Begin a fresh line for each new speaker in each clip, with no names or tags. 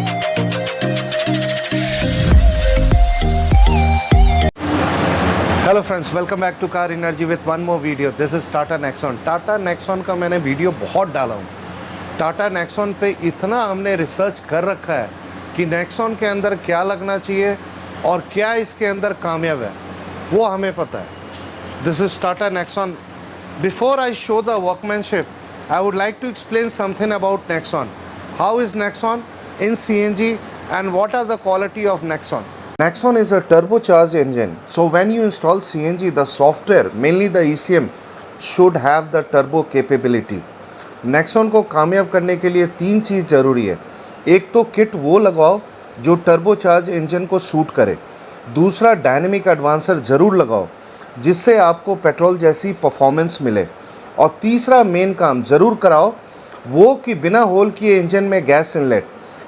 Hello friends, welcome back to car energy with one more video. This is Tata Nexon. Tata Nexon का मैंने video बहुत डाला हूँ। Tata Nexon पे इतना हमने रिसर्च कर रखा है कि नेक्सॉन के अंदर क्या लगना चाहिए और क्या इसके अंदर कामयाब है वो हमें पता है। This is Tata Nexon. Before I show the workmanship, I would like to explain something about Nexon. How is Nexon in CNG and what are the quality of Nexon. Nexon is a turbocharged engine. So when you install CNG, the software, mainly the ECM, should have the turbo capability. Nexon को कामयाब करने के लिए तीन चीज़ ज़रूरी है. एक तो किट वो लगाओ जो टर्बोचार्ज इंजन को सूट करे. दूसरा, डायनेमिक एडवांसर ज़रूर लगाओ जिससे आपको पेट्रोल जैसी परफॉर्मेंस मिले. और तीसरा मेन काम ज़रूर कराओ वो कि बिना होल किए इंजन में गैस इनलेट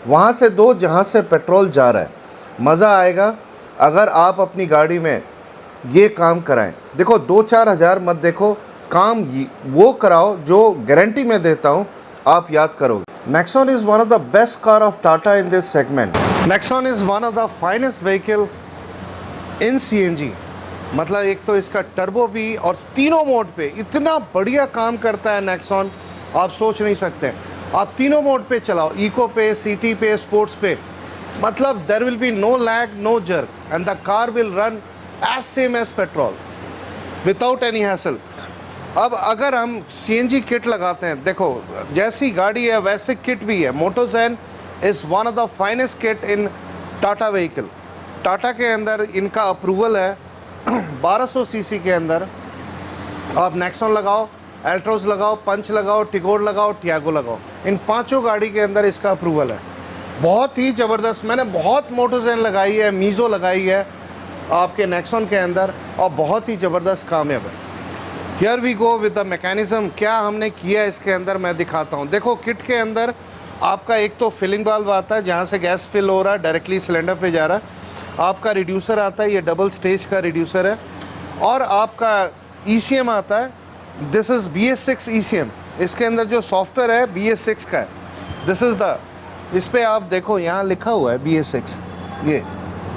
वहाँ से दो जहाँ से पेट्रोल जा रहा है. मज़ा आएगा अगर आप अपनी गाड़ी में ये काम कराएं. देखो 2-4 हज़ार मत देखो, काम वो कराओ जो गारंटी में देता हूँ आप याद करोगे. Nexon is one of the best car of Tata in this segment. Nexon is one of the finest vehicle in CNG. मतलब एक तो इसका टर्बो भी और तीनों मोड पे इतना बढ़िया काम करता है नेक्सॉन, आप सोच नहीं सकते. आप तीनों मोड पे चलाओ, इको पे, सिटी पे, स्पोर्ट्स पे, मतलब there will be no lag, no jerk and the car will run as same as petrol without any hassle. अब अगर हम CNG किट लगाते हैं, देखो जैसी गाड़ी है वैसे किट भी है. Motogen is one of the finest kit in Tata vehicle. Tata के अंदर इनका अप्रूवल है 1200 सीसी के अंदर. आप नेक्सॉन लगाओ, एल्ट्रोज लगाओ, पंच लगाओ, टिगोर लगाओ, टियागो लगाओ, इन पांचों गाड़ी के अंदर इसका अप्रूवल है. बहुत ही ज़बरदस्त. मैंने बहुत मोटोजेन लगाई है, मीज़ो लगाई है आपके नेक्सॉन के अंदर और बहुत ही ज़बरदस्त कामयाब है. Here we go with the mechanism. क्या हमने किया इसके अंदर मैं दिखाता हूँ. देखो किट के अंदर आपका एक तो फिलिंग वाल्व आता है जहाँ से गैस फिल हो रहा है, डायरेक्टली सिलेंडर पे जा रहा है. आपका रिड्यूसर आता है, ये डबल स्टेज का रिड्यूसर है. और आपका ECM आता है. This is BS6 ECM. इसके अंदर जो सॉफ्टवेयर है BS6 का है. दिस इज़ द, इस पर आप देखो यहाँ लिखा हुआ है BS6, ये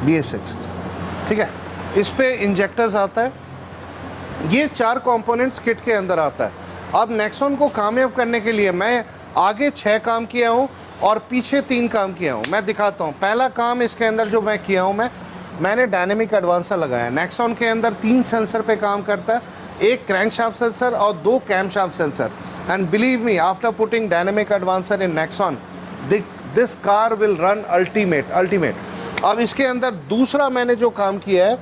BS6, ठीक है. इस पे इंजेक्टर्स आता है. ये 4 कंपोनेंट्स किट के अंदर आता है. अब नेक्सॉन को कामयाब करने के लिए मैं आगे 6 काम किया हूँ और पीछे 3 काम किया हूँ. मैं दिखाता हूँ. पहला काम इसके अंदर जो मैं किया हूँ, मैंने डायनेमिक एडवांसर लगाया. नेक्सॉन के अंदर 3 सेंसर पे काम करता है, एक क्रैंकशाफ्ट सेंसर और 2 camshaft sensor. And believe me, after putting dynamic advancer in Nexon, this car will run ultimate. अब इसके अंदर दूसरा मैंने जो काम किया है,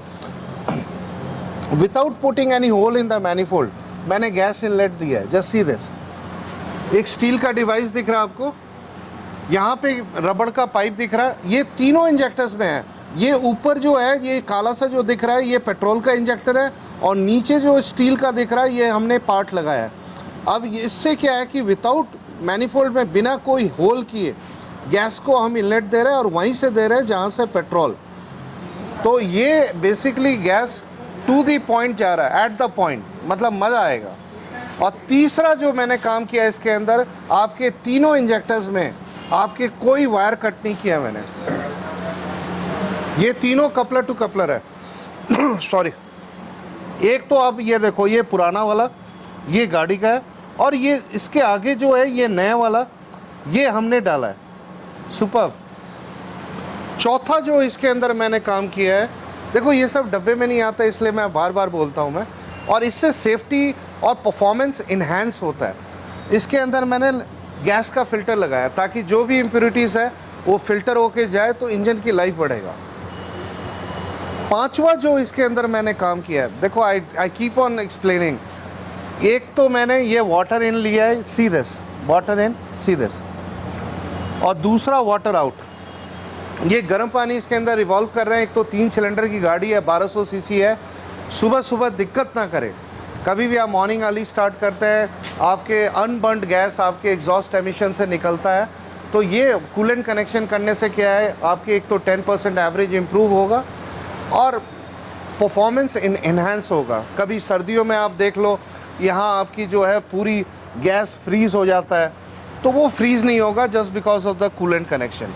without putting any hole in the manifold, मैंने गैस इनलेट दिया है. Just see this. एक स्टील का डिवाइस दिख रहा है आपको, यहाँ पे रबड़ का पाइप दिख रहा है. ये तीनों इंजेक्टर्स में है. ये ऊपर जो है, ये काला सा जो दिख रहा है, ये पेट्रोल का इंजेक्टर है. और नीचे जो स्टील का दिख रहा है, ये हमने पार्ट लगाया है. अब इससे क्या है कि विदाउट मैनिफोल्ड में बिना कोई होल किए गैस को हम इनलेट दे रहे हैं और वहीं से दे रहे हैं जहाँ से पेट्रोल. तो ये basically gas to the point जा रहा है, एट द पॉइंट, मतलब मज़ा आएगा. और तीसरा जो मैंने काम किया इसके अंदर, आपके तीनों इंजेक्टर्स में आपके कोई वायर कट नहीं किया मैंने. ये तीनों कपलर टू कपलर है. सॉरी. एक तो अब ये देखो, ये पुराना वाला ये गाड़ी का है और ये इसके आगे जो है ये नया वाला ये हमने डाला है. सुपर. चौथा जो इसके अंदर मैंने काम किया है, देखो ये सब डब्बे में नहीं आता इसलिए मैं बार बार बोलता हूँ मैं, और इससे सेफ्टी और परफॉर्मेंस इन्हांस होता है. इसके अंदर मैंने गैस का फ़िल्टर लगाया ताकि जो भी इम्प्योरिटीज़ है वो फ़िल्टर होके जाए तो इंजन की लाइफ बढ़ेगा. पांचवा जो इसके अंदर मैंने काम किया है, देखो आई कीप ऑन एक्सप्लेनिंग. एक तो मैंने ये वाटर इन लिया है, see this, water in, see this. और दूसरा वाटर आउट. ये गर्म पानी इसके अंदर रिवॉल्व कर रहे हैं. एक तो 3 सिलेंडर की गाड़ी है, 1200 सीसी है. सुबह सुबह दिक्कत ना करे. कभी भी आप मॉर्निंग अर्ली स्टार्ट करते हैं, आपके अनबर्न्ड गैस आपके एग्जॉस्ट एमिशन से निकलता है. तो ये कूलेंट कनेक्शन करने से क्या है, आपके एक तो 10% एवरेज इम्प्रूव होगा और परफॉर्मेंस इन्हांस होगा. कभी सर्दियों में आप देख लो, यहाँ आपकी जो है पूरी गैस फ्रीज़ हो जाता है, तो वो फ्रीज़ नहीं होगा just because of the coolant connection.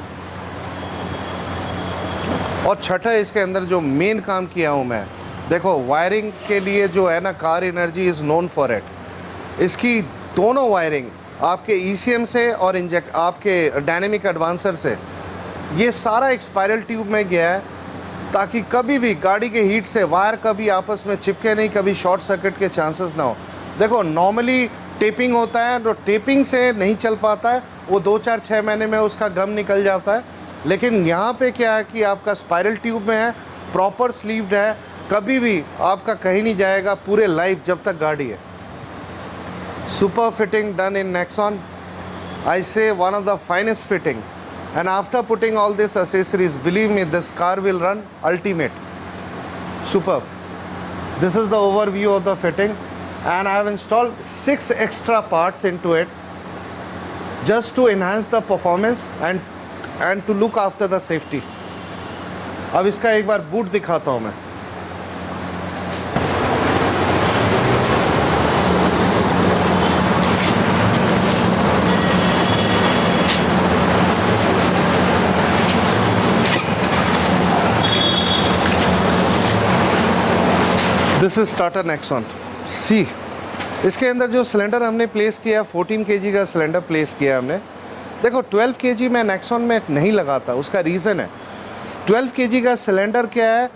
और छठा इसके अंदर जो मेन काम किया हूँ मैं, देखो वायरिंग के लिए जो है ना, car energy is known for it. इसकी दोनों वायरिंग आपके ECM से और इंजेक्ट आपके डायनेमिक एडवांसर से, ये सारा एक स्पाइरल ट्यूब में गया है ताकि कभी भी गाड़ी के हीट से वायर कभी आपस में चिपके नहीं, कभी शॉर्ट सर्किट के चांसेस ना हो। देखो नॉर्मली टेपिंग होता है तो टेपिंग से नहीं चल पाता है, वो 2-4-6 महीने में उसका गम निकल जाता है। लेकिन यहाँ पे क्या है कि आपका स्पाइरल ट्यूब में है, प्रॉपर स्लीव्ड है, कभी भी आपका कहीं नहीं जाएगा पूरे लाइफ जब तक गाड़ी है। Super fitting done in Nexon, I say one of the finest fitting, and after putting all these accessories, believe me, this car will run ultimate. Superb. This is the overview of the fitting, and I have installed 6 extra parts into it just to enhance the performance and to look after the safety. अब इसका एक बार boot दिखाता हूँ मैं। This is Tata Nexon सी। इसके अंदर जो cylinder हमने प्लेस किया, 14 kg का सिलेंडर प्लेस किया हमने। देखो 12 kg में नेक्सॉन में नहीं लगाता, उसका रीज़न है 12 kg का सिलेंडर क्या है,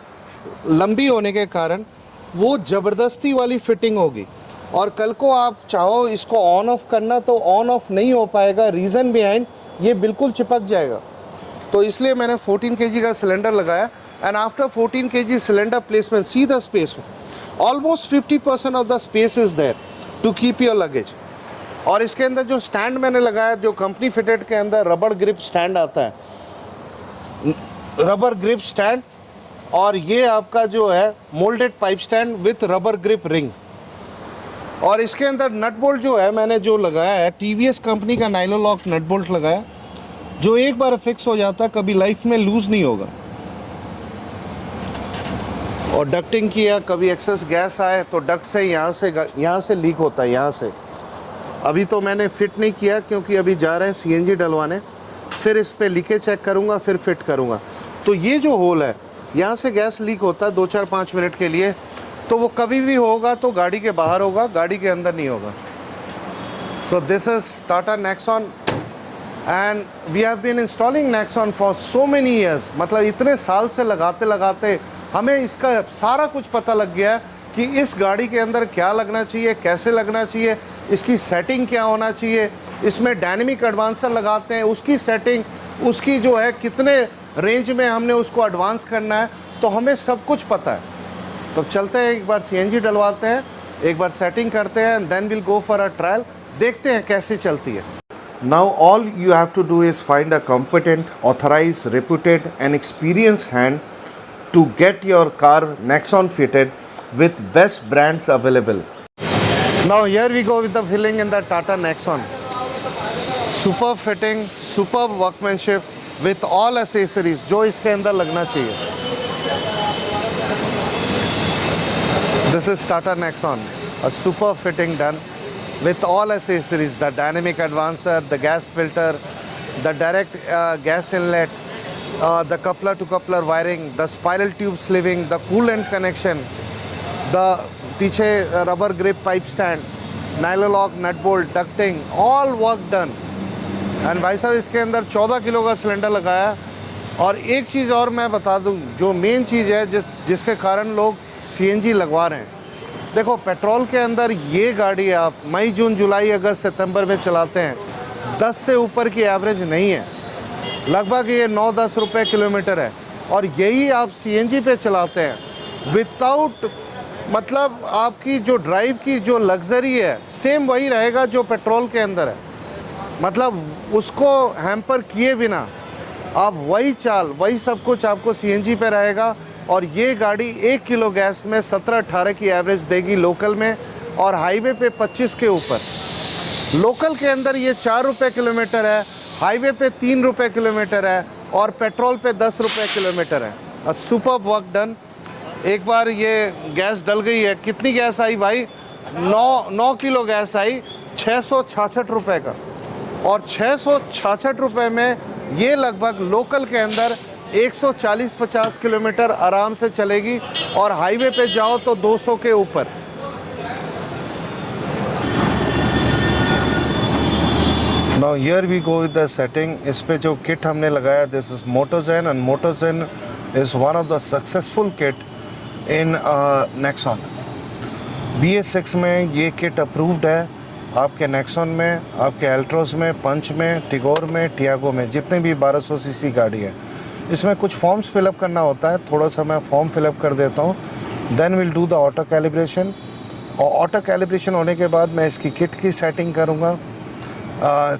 लंबी होने के कारण वो ज़बरदस्ती वाली फिटिंग होगी, और कल को आप चाहो इसको ऑन ऑफ करना तो ऑन ऑफ नहीं हो पाएगा। रीज़न बिहाइंड ये बिल्कुल चिपक जाएगा, तो इसलिए मैंने 14 kg का सिलेंडर लगाया। And after 14 kg cylinder placement, see the space, almost 50% of the space is there to keep your luggage. और इसके अंदर जो स्टैंड मैंने लगाया, जो कंपनी फिटेड के अंदर रबड़ ग्रिप स्टैंड आता है, रबर ग्रिप स्टैंड, और ये आपका जो है moulded pipe stand with rubber grip ring. और इसके अंदर नट बोल्ट जो है मैंने जो लगाया है, TVS कंपनी का नाइलोलॉक नट बोल्ट लगाया, जो एक बार फिक्स हो जाता है कभी लाइफ में लूज़ नहीं होगा। और डक्टिंग किया, कभी एक्सेस गैस आए तो डक्ट से यहाँ से लीक होता है, यहाँ से। अभी तो मैंने फ़िट नहीं किया क्योंकि अभी जा रहे हैं CNG डलवाने, फिर इस पे लीकेज चेक करूँगा, फिर फिट करूँगा। तो ये जो होल है, यहाँ से गैस लीक होता है 2-4-5 मिनट के लिए, तो वो कभी भी होगा तो गाड़ी के बाहर होगा, गाड़ी के अंदर नहीं होगा। So this is Tata Nexon, and we have been installing Nexon for so many years. मतलब इतने साल से लगाते लगाते हमें इसका सारा कुछ पता लग गया कि इस गाड़ी के अंदर क्या लगना चाहिए, कैसे लगना चाहिए, इसकी सेटिंग क्या होना चाहिए। इसमें डायनेमिक एडवांसर लगाते हैं, उसकी सेटिंग, उसकी जो है कितने रेंज में हमने उसको एडवांस करना है, तो हमें सब कुछ पता है। तो चलते हैं, एक बार CNG डलवाते हैं, एक बार सेटिंग करते हैं, then will go for a trial, देखते हैं कैसे चलती है। Now all you have to do is find a competent, authorized, reputed and experienced hand to get your car Nexon fitted with best brands available. Now here we go with the filling in the Tata Nexon. Superb fitting, superb workmanship with all accessories जो इसके अंदर लगना चाहिए। This is Tata Nexon, a superb fitting done with all accessories, the dynamic advancer, the gas filter, the direct gas inlet, the coupler to coupler wiring, the spiral tube sleeving, the coolant connection, the पीछे rubber grip pipe stand, nyloc nut bolt, ducting, all work done. And भाई साहब इसके अंदर 14 kilo का cylinder लगाया। और एक चीज़ और मैं बता दूं, जो मेन चीज़ है जिसके कारण लोग CNG लगवा रहे हैं। देखो पेट्रोल के अंदर ये गाड़ी आप मई, जून, जुलाई, अगस्त, सितंबर में चलाते हैं, 10 से ऊपर की एवरेज नहीं है, लगभग ये 9-10 रुपये किलोमीटर है। और यही आप CNG पे चलाते हैं विदाउट, मतलब आपकी जो ड्राइव की जो लग्जरी है सेम वही रहेगा जो पेट्रोल के अंदर है। मतलब उसको हैम्पर किए बिना आप वही चाल, वही सब कुछ आपको CNG पे रहेगा। और ये गाड़ी 1 किलो गैस में 17-18 की एवरेज देगी लोकल में, और हाईवे पे 25 के ऊपर। लोकल के अंदर ये 4 रुपये किलोमीटर है, हाईवे पे 3 रुपये किलोमीटर है, और पेट्रोल पे 10 रुपये किलोमीटर है। Superb work done. एक बार ये गैस डल गई है, कितनी गैस आई भाई? 9 किलो गैस आई, 666 रुपये का। और 666 रुपये में ये लगभग लोकल के अंदर 140-50 किलोमीटर आराम से चलेगी और हाईवे पे जाओ तो 200 के ऊपर। Now here we go with the setting. इस पे जो किट हमने लगाया, this is Motozen, and Motozen is one of the successful kit in Nexon. BS6 में ये किट अप्रूव्ड है। आपके नेक्सॉन में, आपके एल्ट्रोस में, पंच में, टिगोर में, टियागो में, जितने भी 1200 सीसी गाड़ी है, इसमें कुछ फॉर्म्स फिलअप करना होता है। थोड़ा सा मैं फॉर्म फिलअप कर देता हूँ, then will do the auto calibration. और ऑटो कैलिब्रेशन होने के बाद मैं इसकी किट की सेटिंग करूँगा।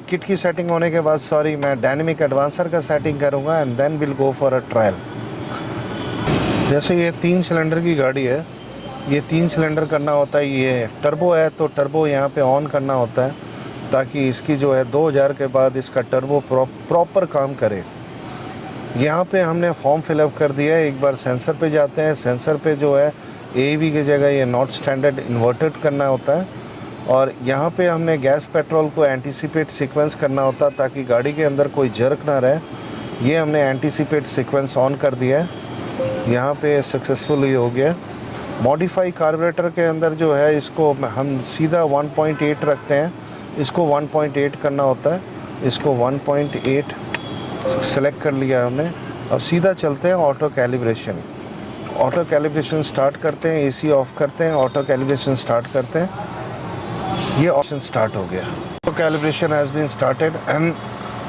किट की सेटिंग होने के बाद मैं डायनेमिक एडवांसर का सेटिंग करूँगा, and then will go for a trial. जैसे ये 3 सिलेंडर की गाड़ी है, ये 3 सिलेंडर करना होता है। ये टर्बो है तो टर्बो यहाँ पे ऑन करना होता है, ताकि इसकी जो है 2000 के बाद इसका टर्बो प्रॉपर काम करे। यहाँ पे हमने फॉर्म फिलअप कर दिया है। एक बार सेंसर पे जाते हैं। सेंसर पे जो है AEV की जगह ये नॉट स्टैंडर्ड इन्वर्टेड करना होता है, और यहाँ पे हमने गैस पेट्रोल को एंटीसिपेट सीक्वेंस करना होता है, ताकि गाड़ी के अंदर कोई जर्क ना रहे। ये हमने एंटीसिपेट सीक्वेंस ऑन कर दिया है, यहाँ पे सक्सेसफुली हो गया। मॉडिफाई कार्बोरेटर के अंदर जो है, इसको हम सीधा 1.8 रखते हैं। इसको 1.8 करना होता है। इसको 1.8 सेलेक्ट कर लिया हमने। अब सीधा चलते हैं auto calibration. Auto calibration start करते हैं, AC ऑफ करते हैं, ऑटो कैलिब्रेशन स्टार्ट करते हैं। ये ऑप्शन स्टार्ट हो गया। Auto calibration has been started, and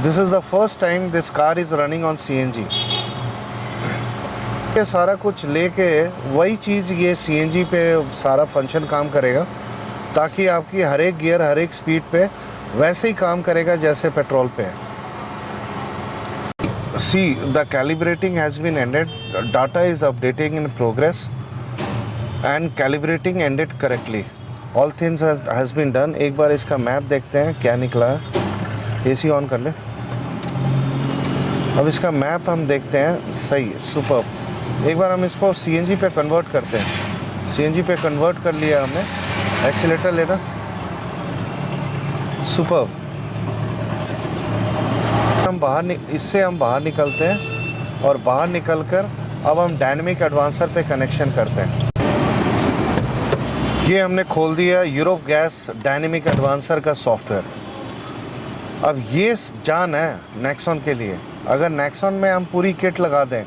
this is the first time this car is running on CNG। ये सारा कुछ लेके वही चीज़ ये CNG पे सारा फंक्शन काम करेगा, ताकि आपकी हर एक गियर हर एक स्पीड पे वैसे ही काम करेगा जैसे पेट्रोल पे है। See, the calibrating has been ended. Data is updating in progress, and calibrating ended correctly. All things has been done. एक बार इसका मैप देखते हैं क्या निकला है। AC ऑन कर ले। अब इसका मैप हम देखते हैं। सही है, सुपर्ब। एक बार हम इसको CNG पे कन्वर्ट करते हैं। CNG पे कन्वर्ट कर लिया हमने। एक्सीलेटर लेना। सुपर्ब। इससे हम बाहर निकलते हैं, और बाहर निकलकर अब हम डायनेमिक एडवांसर पे कनेक्शन करते हैं। ये हमने खोल दिया यूरोप गैस डायनेमिक एडवांसर का सॉफ्टवेयर। अब ये जान है नेक्सॉन के लिए। अगर नेक्सॉन में हम पूरी किट लगा दें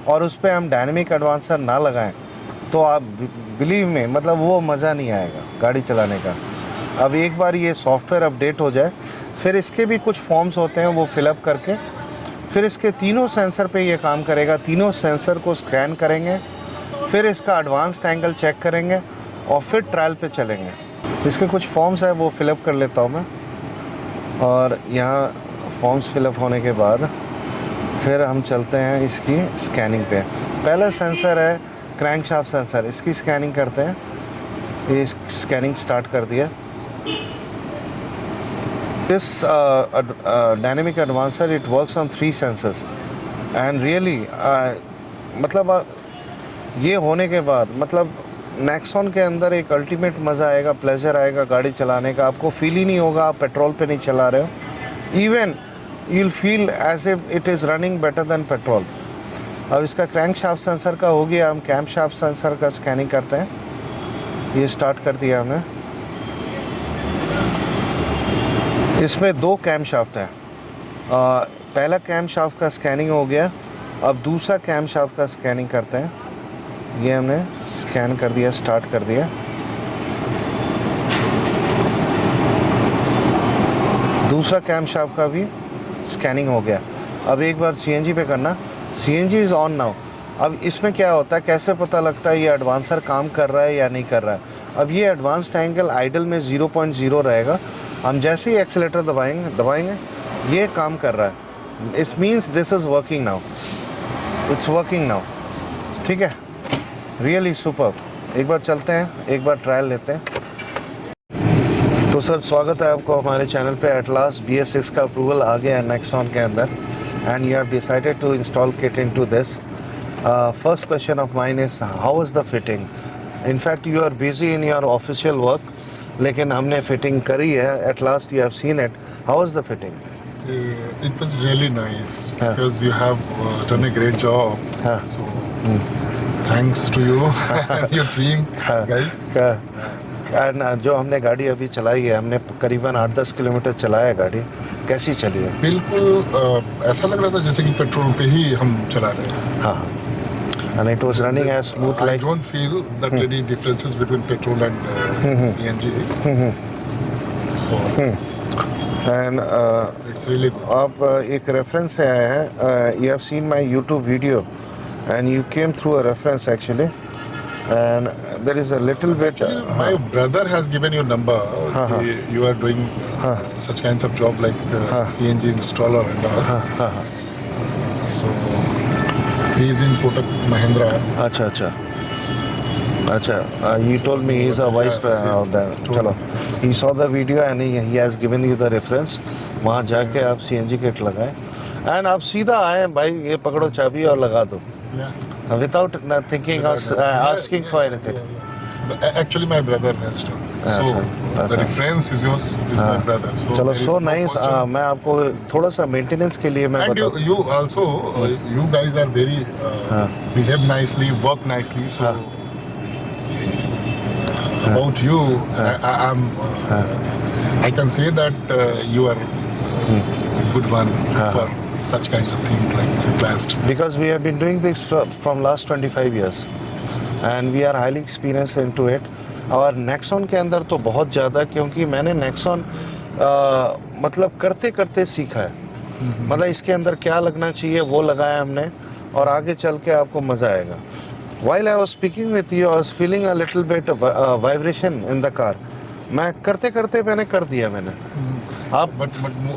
और उस पर हम डायनेमिक एडवांसर ना लगाएं, तो आप बिलीव में, मतलब वो मज़ा नहीं आएगा गाड़ी चलाने का। अब एक बार ये सॉफ्टवेयर अपडेट हो जाए, फिर इसके भी कुछ फॉर्म्स होते हैं, वो फिलअप करके फिर इसके तीनों सेंसर पे ये काम करेगा। तीनों सेंसर को स्कैन करेंगे, फिर इसका एडवांस्ड एंगल चेक करेंगे, और फिर ट्रायल पे चलेंगे। इसके कुछ फॉर्म्स है, वो फिलअप कर लेता हूँ मैं। और यहाँ फॉर्म्स फिलअप होने के बाद फिर हम चलते हैं इसकी स्कैनिंग पे। पहला सेंसर है क्रैंकशाफ्ट सेंसर, इसकी स्कैनिंग करते हैं। ये स्कैनिंग स्टार्ट कर दिया। This dynamic advancer, it works on 3 sensors, and really मतलब ये होने के बाद मतलब नेक्सॉन के अंदर एक अल्टीमेट मज़ा आएगा, प्लेजर आएगा गाड़ी चलाने का। आपको फील ही नहीं होगा आप पेट्रोल पे नहीं चला रहे हो। Even you'll feel as if it is running better than petrol. अब इसका क्रैंकशाफ्ट सेंसर का हो गया, हम कैमशाफ्ट सेंसर का स्कैनिंग करते हैं। ये स्टार्ट कर दिया हमने। इसमें 2 कैमशाफ्ट हैं। पहला कैमशाफ्ट का स्कैनिंग हो गया, अब दूसरा कैमशाफ्ट का स्कैनिंग करते हैं। ये हमने स्कैन कर दिया, स्टार्ट कर दिया। दूसरा कैमशाफ्ट का भी स्कैनिंग हो गया। अब एक बार CNG पे करना। CNG is on now. अब इसमें क्या होता है, कैसे पता लगता है ये एडवांसर काम कर रहा है या नहीं कर रहा है। अब ये एडवांस्ड एंगल आइडल में 0.0 रहेगा। हम जैसे ही एक्सीलेटर दबाएंगे ये काम कर रहा है। It means this is working now, it's working now. ठीक है, रियली सुपर। एक बार चलते हैं, एक बार ट्रायल लेते हैं। तो सर, स्वागत है आपको हमारे चैनल पे। एट लास्ट BS6 का अप्रूवल आ गया है नेक्सॉन के अंदर, and you have decided to install kit into this. First question of mine is how is the fitting. In fact you are busy in your official work, लेकिन हमने fitting करी है। At last you have seen it. How is the fitting?
It was really nice
हाँ.
because you have done a great job.
हाँ.
So thanks to you and your team,
हाँ.
guys.
And जो हमने गाड़ी अभी चलाई है, हमने करीबन 8-10 किलोमीटर चलाया है गाड़ी, कैसी चली है?
बिल्कुल ऐसा लग रहा था जैसे कि पेट्रोल पे ही हम चला रहे हैं.
हाँ. And it was running as smooth
I
like.
don't feel that any differences between petrol and CNG. So
And
it's really good.
आप एक रेफरेंस से आए हैं. You have seen my YouTube video, and you came through a reference actually. And there is a little bit.
Actually, my brother has given you number.
हाँ.
You are doing such kinds of job like CNG installer and all. So he is in Kotak Mahindra.
अच्छा. You told me he's a vice president there. चलो. He saw the video and he has given you the reference. वहाँ जाके आप CNG kit लगाए. And आप सीधा आए भाई, ये पकड़ो चाबी और लगा दो.
Yeah.
Without thinking or asking for anything.
But actually, my brother has done. So the reference is yours, is my brother. So
चलो,
there is
so
no
nice.
question.
मैं आपको थोड़ा सा मेंटेनेंस के लिए मैं
And
बता.
you also, you guys are very behave nicely, work nicely. So about you, I can say that you are a good one for such kinds of things like fast.
Because we have been doing this from last 25 years and we are highly experienced into it. और Nexon के अंदर तो बहुत ज़्यादा, क्योंकि मैंने Nexon मतलब करते करते सीखा है. मतलब इसके अंदर क्या लगना चाहिए वो लगाया हमने, और आगे चल के आपको मज़ा आएगा. While I was speaking with you, I was feeling a little bit vibration in the car. मैं करते करते मैंने कर दिया मैंने. आप
बट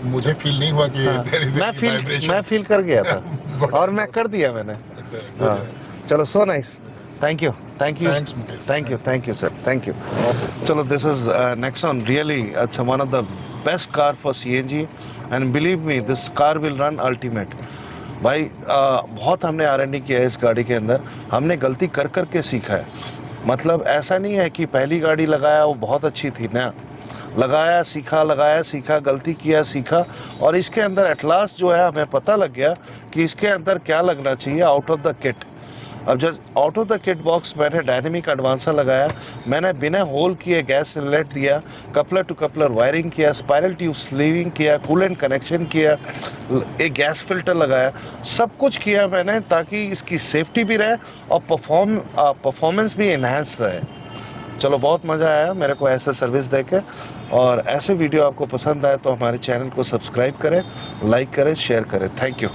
मुझे फील नहीं हुआ कि there is a vibration.
मैं फील कर गया था और मैं कर दिया मैंने. हाँ, चलो, so nice. Thank you.
Thanks, Mukesh.
Thank you, sir. Thank you. चलो, this is Nexon. Really, it's one of the best car for CNG, and believe me, this car will run ultimate. भाई बहुत हमने R&D किया है इस गाड़ी के अंदर. हमने गलती कर कर के सीखा है. मतलब ऐसा नहीं है कि पहली गाड़ी लगाया वो बहुत अच्छी थी ना. लगाया सीखा, गलती किया सीखा, और इसके अंदर एट लास्ट जो है हमें पता लग गया कि इसके अंदर क्या लगना चाहिए आउट ऑफ द किट. अब जब out of the kit box मैंने डायनेमिक एडवांसर लगाया, मैंने बिना होल किए गैस इनलेट दिया, कपलर टू कपलर वायरिंग किया, स्पाइरल ट्यूब स्लीविंग किया, कूलेंट कनेक्शन किया, एक गैस फिल्टर लगाया, सब कुछ किया मैंने ताकि इसकी सेफ्टी भी रहे और परफॉर्मेंस भी इन्हांस रहे. चलो, बहुत मज़ा आया मेरे को ऐसे सर्विस देके. और ऐसे वीडियो आपको पसंद आए तो हमारे चैनल को सब्सक्राइब करें, लाइक करें, शेयर करें. Thank you.